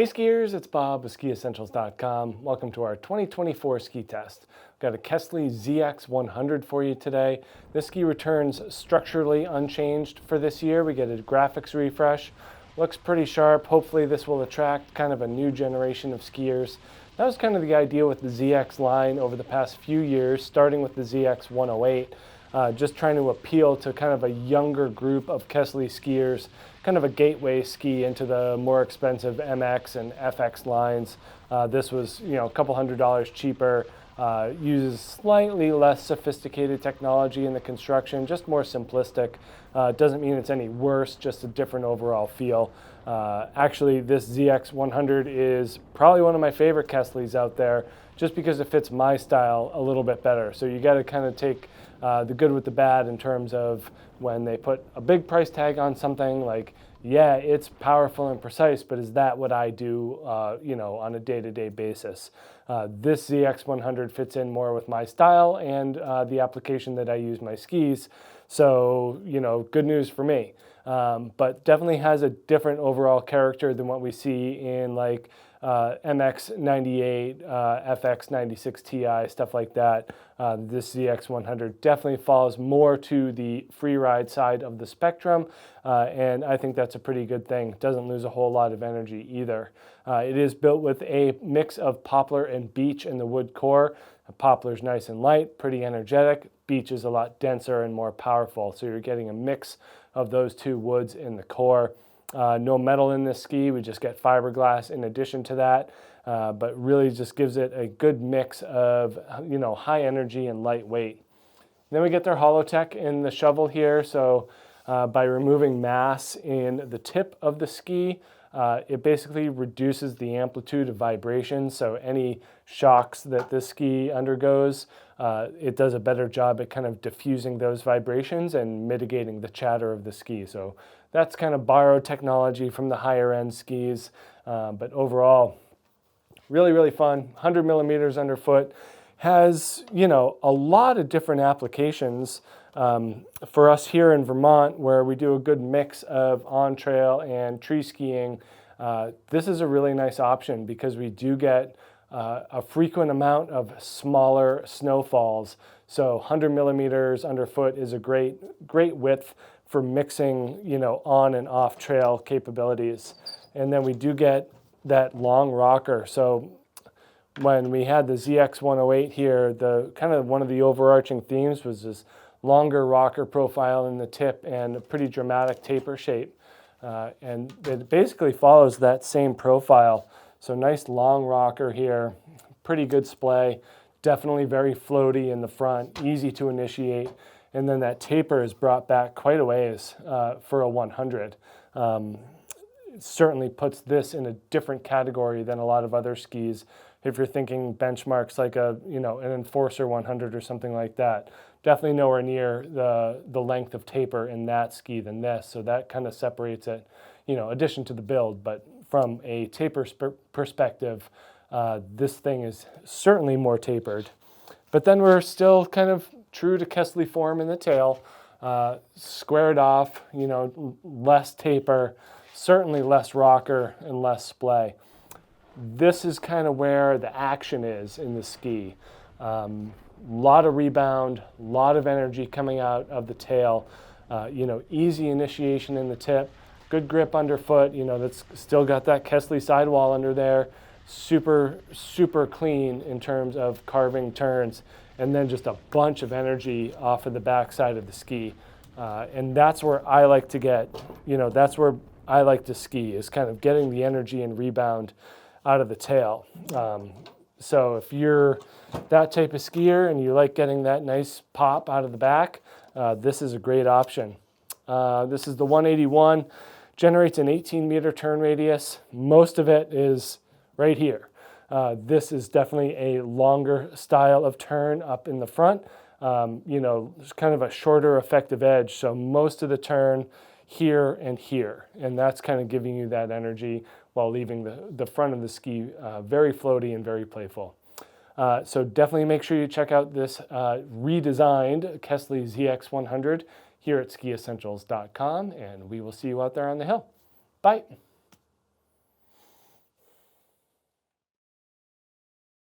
Hey skiers, it's Bob with SkiEssentials.com. Welcome to our 2024 ski test. We've got a Kastle ZX 100 for you today. This ski returns structurally unchanged for this year. We get a graphics refresh. Looks pretty sharp. Hopefully this will attract kind of a new generation of skiers. That was kind of the idea with the ZX line over the past few years, starting with the ZX 108. Just trying to appeal to kind of a younger group of Kastle skiers, kind of a gateway ski into the more expensive MX and FX lines. This was, a couple $100 cheaper, uses slightly less sophisticated technology in the construction, just more simplistic. Doesn't mean it's any worse, just a different overall feel. Actually, this ZX 100 is probably one of my favorite Kastles out there, just because it fits my style a little bit better. So you got to kind of take the good with the bad in terms of when they put a big price tag on something, like, yeah, it's powerful and precise, but is that what I do, on a day-to-day basis? This ZX 100 fits in more with my style and the application that I use my skis. So, good news for me. But definitely has a different overall character than what we see in like MX 98, FX 96 Ti, stuff like that. This ZX 100 definitely falls more to the free ride side of the spectrum, and I think that's a pretty good thing. Doesn't lose a whole lot of energy either. It is built with a mix of poplar and beech in the wood core. Poplar's nice and light, pretty energetic. Beech is a lot denser and more powerful, so you're getting a mix of those two woods in the core. No metal in this ski, we just get fiberglass in addition to that, but really just gives it a good mix of, high energy and lightweight. Then we get their Holotech in the shovel here, so by removing mass in the tip of the ski, it basically reduces the amplitude of vibration, so any shocks that this ski undergoes, it does a better job at kind of diffusing those vibrations and mitigating the chatter of the ski. So that's kind of borrowed technology from the higher end skis, but overall, really, really fun. 100 millimeters underfoot, has, a lot of different applications. For us here in Vermont, where we do a good mix of on-trail and tree skiing, this is a really nice option because we do get a frequent amount of smaller snowfalls. So 100 millimeters underfoot is a great width for mixing, on and off trail capabilities. And then we do get that long rocker. So when we had the ZX 108 here, the kind of one of the overarching themes was this longer rocker profile in the tip and a pretty dramatic taper shape. And it basically follows that same profile. So nice long rocker here, pretty good splay, definitely very floaty in the front, easy to initiate. And then that taper is brought back quite a ways for a 100. It certainly puts this in a different category than a lot of other skis. If you're thinking benchmarks like an Enforcer 100 or something like that, definitely nowhere near the length of taper in that ski than this. So that kind of separates it, addition to the build. But from a taper perspective, this thing is certainly more tapered. But then we're still kind of true to Kastle form in the tail, squared off, less taper, certainly less rocker and less splay. This is kind of where the action is in the ski. Lot of rebound, lot of energy coming out of the tail, easy initiation in the tip, good grip underfoot, that's still got that Kastle sidewall under there, super, super clean in terms of carving turns, and then just a bunch of energy off of the backside of the ski. And that's where I like to get, that's where I like to ski, is kind of getting the energy and rebound out of the tail. So if you're that type of skier and you like getting that nice pop out of the back, this is a great option. This is the 181, generates an 18-meter turn radius. Most of it is right here. This is definitely a longer style of turn up in the front. There's kind of a shorter effective edge, so most of the turn here and here, and that's kind of giving you that energy while leaving the front of the ski very floaty and very playful. So definitely make sure you check out this redesigned Kastle ZX 100 here at SkiEssentials.com, and we will see you out there on the hill. Bye.